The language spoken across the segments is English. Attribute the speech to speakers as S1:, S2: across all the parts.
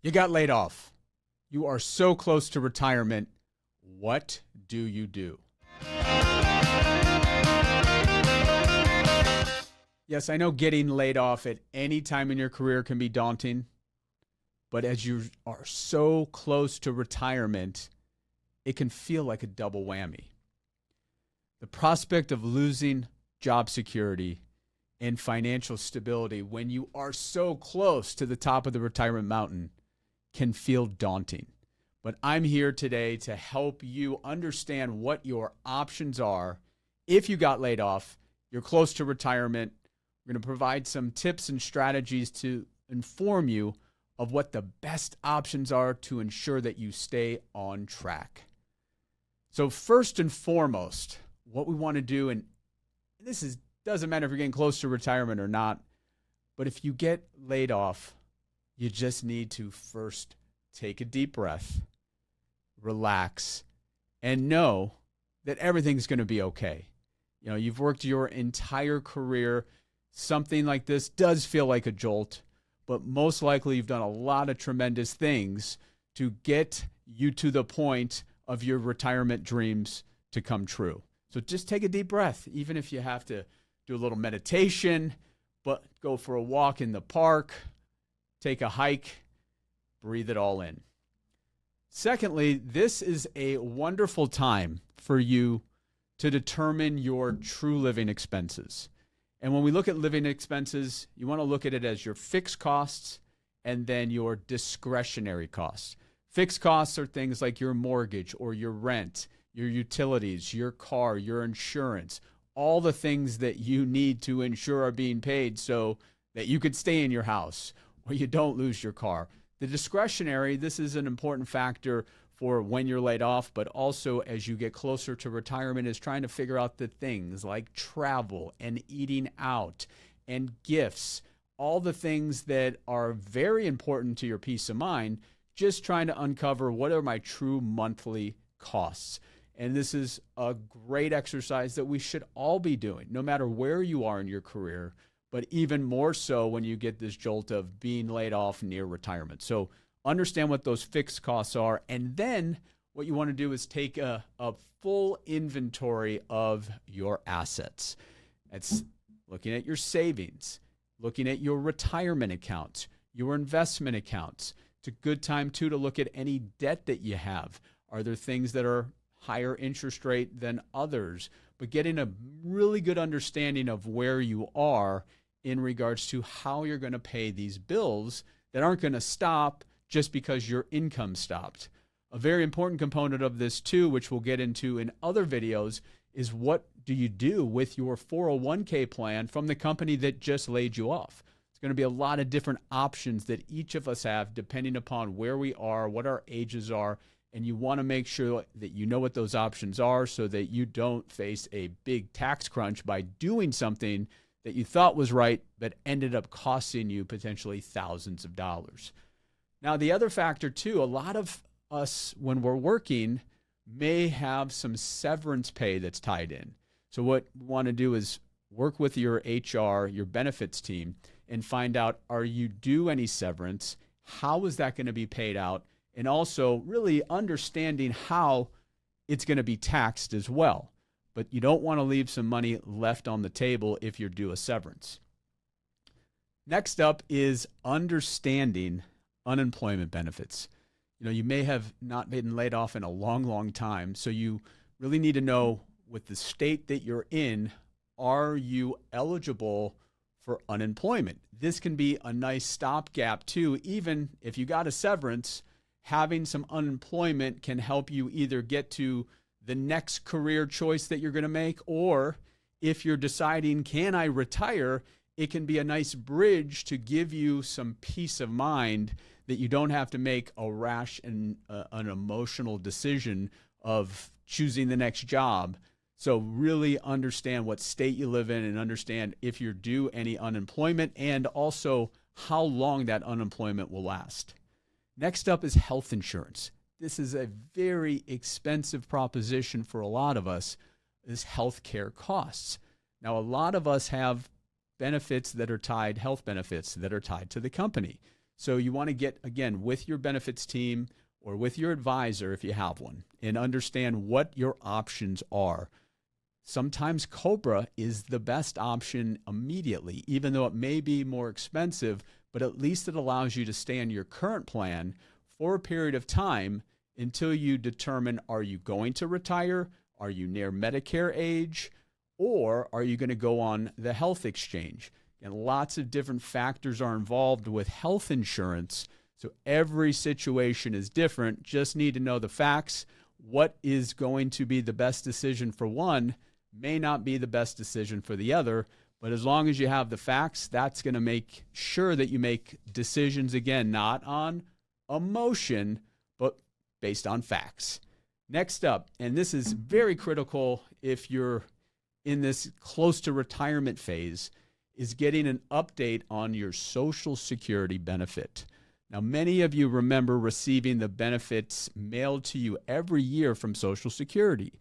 S1: You got laid off. You are so close to retirement. What do you do? Yes, I know getting laid off at any time in your career can be daunting, but as you are so close to retirement, it can feel like a double whammy. The prospect of losing job security and financial stability when you are so close to the top of the retirement mountain can feel daunting. But I'm here today to help you understand what your options are. If you got laid off, you're close to retirement, we're going to provide some tips and strategies to inform you of what the best options are to ensure that you stay on track. So first and foremost, what we want to do, and doesn't matter if you're getting close to retirement or not, but if you get laid off, you just need to first take a deep breath, relax, and know that everything's going to be okay. You know, you've worked your entire career. Something like this does feel like a jolt, but most likely you've done a lot of tremendous things to get you to the point of your retirement dreams to come true. So just take a deep breath, even if you have to do a little meditation, but go for a walk in the park, take a hike, breathe it all in. Secondly, this is a wonderful time for you to determine your true living expenses. And when we look at living expenses, you want to look at it as your fixed costs and then your discretionary costs. Fixed costs are things like your mortgage or your rent, your utilities, your car, your insurance, all the things that you need to ensure are being paid so that you could stay in your house or you don't lose your car. The discretionary, this is an important factor for when you're laid off, but also as you get closer to retirement, is trying to figure out the things like travel and eating out and gifts, all the things that are very important to your peace of mind, just trying to uncover what are my true monthly costs. And this is a great exercise that we should all be doing, no matter where you are in your career, but even more so when you get this jolt of being laid off near retirement. So understand what those fixed costs are. And then what you want to do is take a full inventory of your assets. That's looking at your savings, looking at your retirement accounts, your investment accounts. It's a good time, too, to look at any debt that you have. Are there things that are higher interest rate than others? But getting a really good understanding of where you are in regards to how you're going to pay these bills that aren't going to stop just because your income stopped. A very important component of this too, which we'll get into in other videos, is what do you do with your 401k plan from the company that just laid you off? It's going to be a lot of different options that each of us have depending upon where we are, what our ages are, and you want to make sure that you know what those options are so that you don't face a big tax crunch by doing something that you thought was right but ended up costing you potentially thousands of dollars. Now, the other factor too, a lot of us when we're working may have some severance pay that's tied in. So what we want to do is work with your HR, your benefits team, and find out, are you due any severance? How is that going to be paid out? And also really understanding how it's going to be taxed as well. But you don't want to leave some money left on the table if you're due a severance. Next up is understanding unemployment benefits. You know, you may have not been laid off in a long, long time, so you really need to know with the state that you're in, are you eligible for unemployment? This can be a nice stopgap too. Even if you got a severance, having some unemployment can help you either get to the next career choice that you're going to make, or if you're deciding, can I retire, it can be a nice bridge to give you some peace of mind that you don't have to make a rash and an emotional decision of choosing the next job. So really understand what state you live in and understand if you're due any unemployment and also how long that unemployment will last. Next up is health insurance. This is a very expensive proposition for a lot of us, is healthcare costs. Now, a lot of us have benefits that are tied, health benefits that are tied to the company. So you want to get, again, with your benefits team or with your advisor if you have one, and understand what your options are. Sometimes COBRA is the best option immediately, even though it may be more expensive, but at least it allows you to stay on your current plan for a period of time until you determine, are you going to retire? Are you near Medicare age? Or are you going to go on the health exchange? And lots of different factors are involved with health insurance. So every situation is different. Just need to know the facts. What is going to be the best decision for one may not be the best decision for the other. But as long as you have the facts, that's going to make sure that you make decisions, again, not on emotion, but based on facts. Next up, and this is very critical if you're in this close to retirement phase, is getting an update on your Social Security benefit. Now, many of you remember receiving the benefits mailed to you every year from Social Security,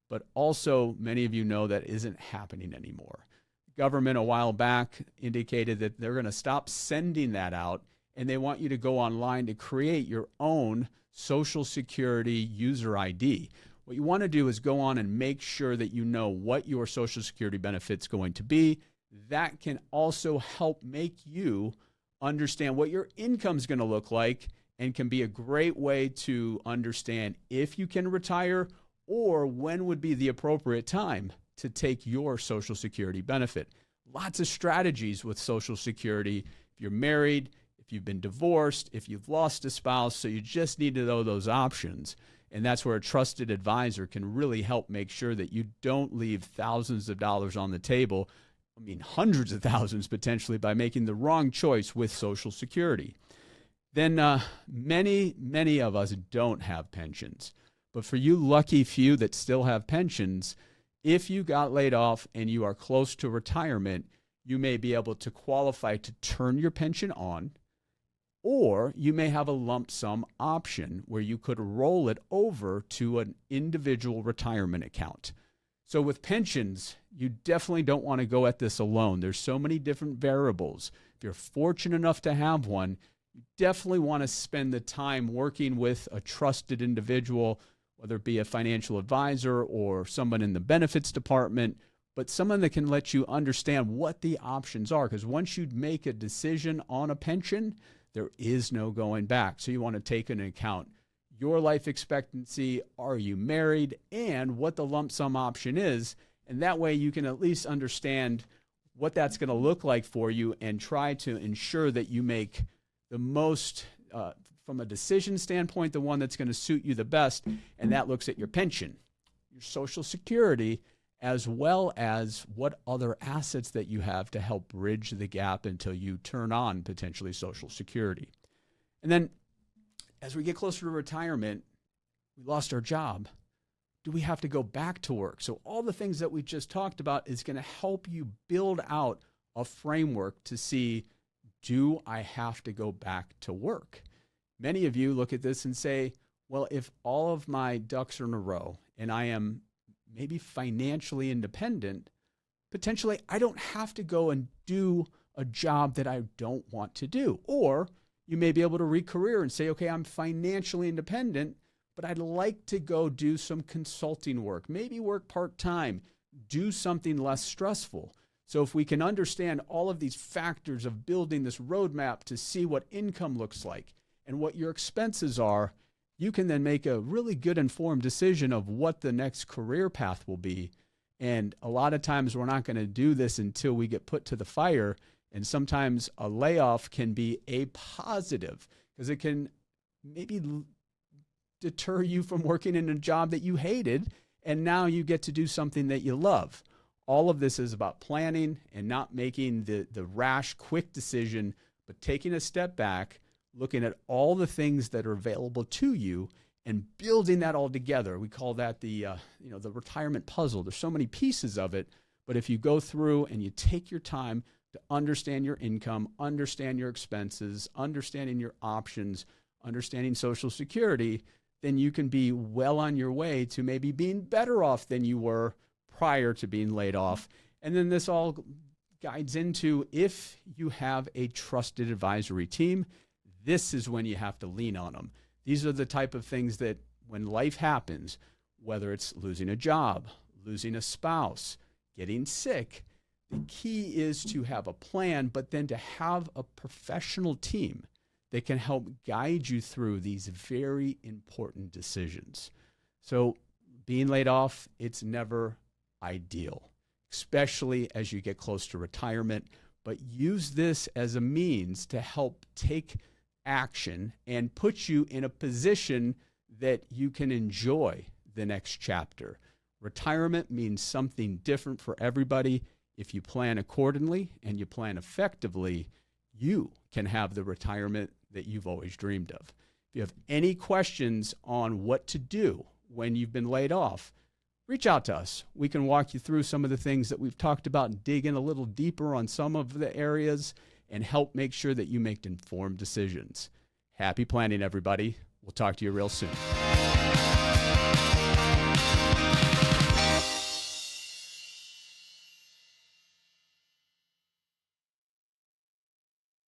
S1: but also many of you know that isn't happening anymore. The government a while back indicated that they're going to stop sending that out, and they want you to go online to create your own Social Security user ID. What you want to do is go on and make sure that you know what your Social Security benefit's going to be. That can also help make you understand what your income is going to look like, and can be a great way to understand if you can retire or when would be the appropriate time to take your Social Security benefit. Lots of strategies with Social Security. If you're married, if you've been divorced, if you've lost a spouse, so you just need to know those options. And that's where a trusted advisor can really help make sure that you don't leave thousands of dollars on the table. I mean, hundreds of thousands potentially, by making the wrong choice with Social Security. Then many of us don't have pensions. But for you lucky few that still have pensions, if you got laid off and you are close to retirement, you may be able to qualify to turn your pension on, or you may have a lump sum option where you could roll it over to an individual retirement account. So with pensions, you definitely don't want to go at this alone. There's so many different variables. If you're fortunate enough to have one, you definitely want to spend the time working with a trusted individual, whether it be a financial advisor or someone in the benefits department, but someone that can let you understand what the options are. Because once you make a decision on a pension, there is no going back. So you want to take into account your life expectancy, are you married, and what the lump sum option is. And that way you can at least understand what that's going to look like for you and try to ensure that you make the most, from a decision standpoint, the one that's going to suit you the best. And that looks at your pension, your Social Security, as well as what other assets that you have to help bridge the gap until you turn on potentially Social Security. And then as we get closer to retirement, we lost our job. Do we have to go back to work? So all the things that we just talked about is going to help you build out a framework to see, do I have to go back to work? Many of you look at this and say, well, if all of my ducks are in a row and I am maybe financially independent, potentially I don't have to go and do a job that I don't want to do. Or you may be able to re-career and say, okay, I'm financially independent, but I'd like to go do some consulting work, maybe work part-time, do something less stressful. So if we can understand all of these factors of building this roadmap to see what income looks like and what your expenses are, you can then make a really good informed decision of what the next career path will be. And a lot of times we're not going to do this until we get put to the fire. And sometimes a layoff can be a positive because it can maybe deter you from working in a job that you hated, and now you get to do something that you love. All of this is about planning and not making the rash, quick decision, but taking a step back, looking at all the things that are available to you and building that all together. We call that the retirement puzzle. There's so many pieces of it, but if you go through and you take your time to understand your income, understand your expenses, understanding your options, understanding Social Security, then you can be well on your way to maybe being better off than you were prior to being laid off. And then this all guides into, if you have a trusted advisory team, this is when you have to lean on them. These are the type of things that when life happens, whether it's losing a job, losing a spouse, getting sick, the key is to have a plan, but then to have a professional team that can help guide you through these very important decisions. So being laid off, it's never ideal, especially as you get close to retirement, but use this as a means to help take action and put you in a position that you can enjoy the next chapter. Retirement means something different for everybody. If you plan accordingly and you plan effectively, you can have the retirement that you've always dreamed of. If you have any questions on what to do when you've been laid off, reach out to us. We can walk you through some of the things that we've talked about and dig in a little deeper on some of the areas and help make sure that you make informed decisions. Happy planning, everybody. We'll talk to you real soon.